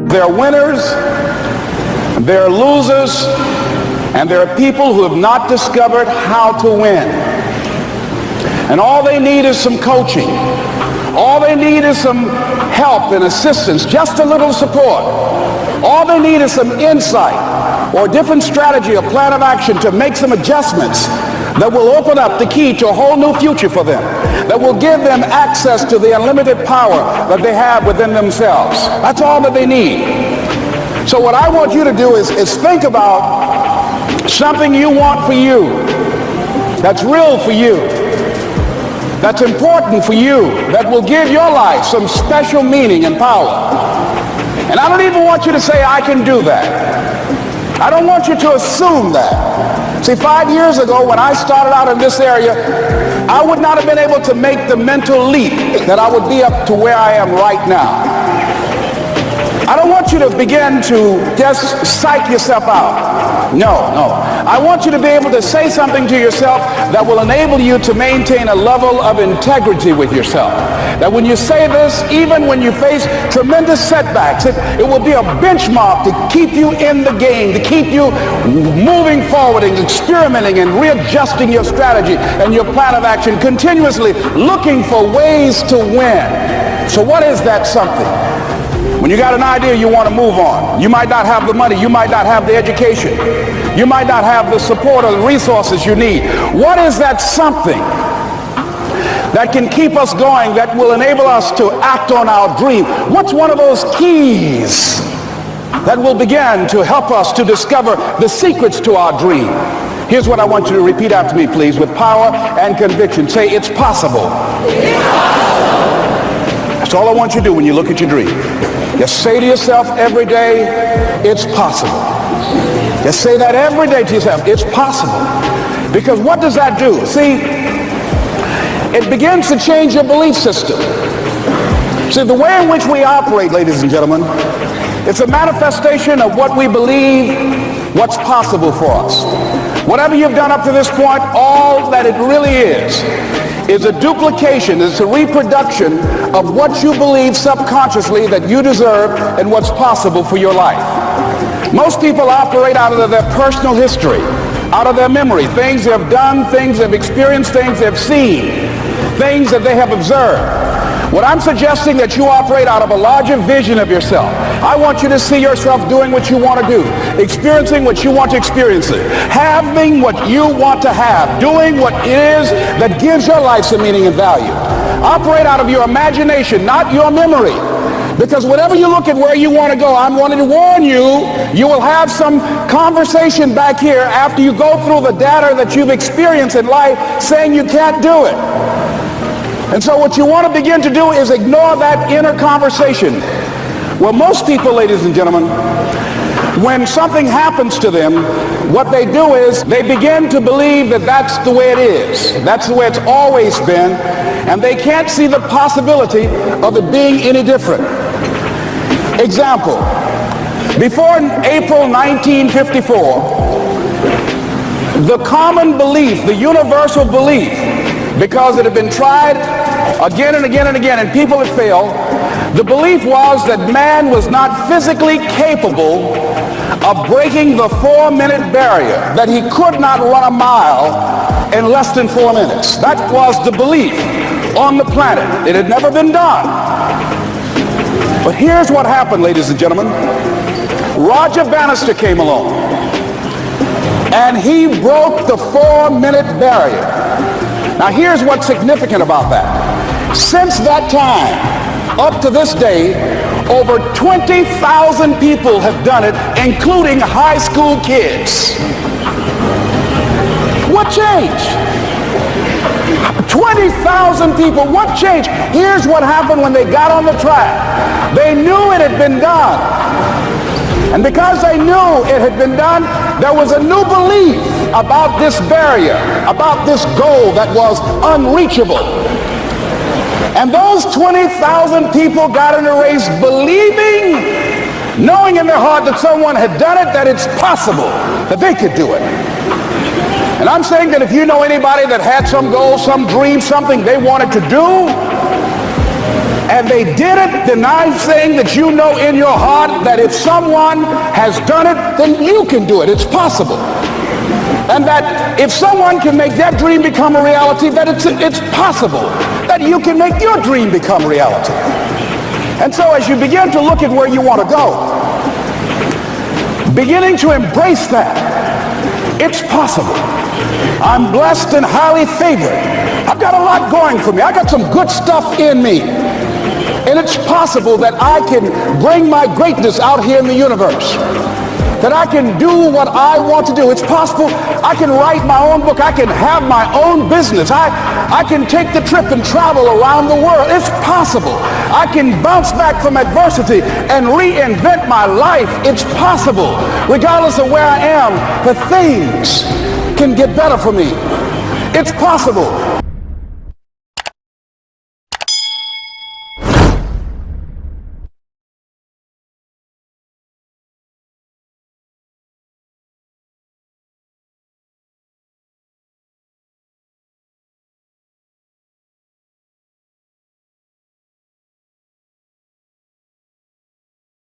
There are winners, there are losers, and there are people who have not discovered how to win. And all they need is some coaching. All they need is some help and assistance, just a little support. All they need is some insight or a different strategy, a plan of action to make some adjustments that will open up the key to a whole new future for them, that will give them access to the unlimited power that they have within themselves. That's all that they need. So what I want you to do is think about something you want for you, that's real for you, that's important for you, that will give your life some special meaning and power. And I don't even want you to say, I can do that. I don't want you to assume that. See, 5 years ago when I started out in this area, I would not have been able to make the mental leap that I would be up to where I am right now. I don't want you to begin to just psych yourself out. No. I want you to be able to say something to yourself that will enable you to maintain a level of integrity with yourself. That when you say this, even when you face tremendous setbacks, it will be a benchmark to keep you in the game, to keep you moving forward and experimenting and readjusting your strategy and your plan of action, continuously looking for ways to win. So what is that something? When you got an idea you want to move on, you might not have the money, you might not have the education, you might not have the support or the resources you need. What is that something that can keep us going, that will enable us to act on our dream? What's one of those keys that will begin to help us to discover the secrets to our dream? Here's what I want you to repeat after me, please, with power and conviction. Say, it's possible. It's possible. That's all I want you to do when you look at your dream. Just say to yourself every day, it's possible. Just say that every day to yourself, it's possible. Because what does that do? See, it begins to change your belief system. See, the way in which we operate, ladies and gentlemen, it's a manifestation of what we believe, what's possible for us. Whatever you've done up to this point, all that it really is a duplication, it's a reproduction of what you believe subconsciously that you deserve and what's possible for your life. Most people operate out of their personal history, out of their memory, things they have done, things they've experienced, things they've seen, things that they have observed. What I'm suggesting that you operate out of a larger vision of yourself. I want you to see yourself doing what you want to do, experiencing what you want to experience, having what you want to have, doing what it is that gives your life some meaning and value. Operate out of your imagination, not your memory. Because whenever you look at where you want to go, I'm wanting to warn you, you will have some conversation back here after you go through the data that you've experienced in life saying you can't do it. And so what you want to begin to do is ignore that inner conversation. Well, most people, ladies and gentlemen, when something happens to them, what they do is they begin to believe that that's the way it is. That's the way it's always been. And they can't see the possibility of it being any different. Example, before April 1954, the common belief, the universal belief, because it had been tried again and again and again and people had failed, the belief was that man was not physically capable of breaking the 4-minute barrier, that he could not run a mile in less than 4 minutes. That was the belief on the planet. It had never been done. But here's what happened, ladies and gentlemen. Roger Bannister came along and he broke the 4-minute barrier. Now here's what's significant about that. Since that time, up to this day, over 20,000 people have done it, including high school kids. What changed? 20,000 people, what changed? Here's what happened when they got on the track. They knew it had been done. And because they knew it had been done, there was a new belief about this barrier, about this goal that was unreachable. And those 20,000 people got in a race believing, knowing in their heart that someone had done it, that it's possible, that they could do it. And I'm saying that if you know anybody that had some goal, some dream, something they wanted to do, and they didn't deny saying that you know in your heart that if someone has done it, then you can do it. It's possible. And that if someone can make their dream become a reality, that it's possible that you can make your dream become reality. And so as you begin to look at where you want to go, beginning to embrace that, it's possible. I'm blessed and highly favored. I've got a lot going for me. I got some good stuff in me. And it's possible that I can bring my greatness out here in the universe. That I can do what I want to do. It's possible I can write my own book. I can have my own business. I can take the trip and travel around the world. It's possible. I can bounce back from adversity and reinvent my life. It's possible. Regardless of where I am, the things can get better for me. It's possible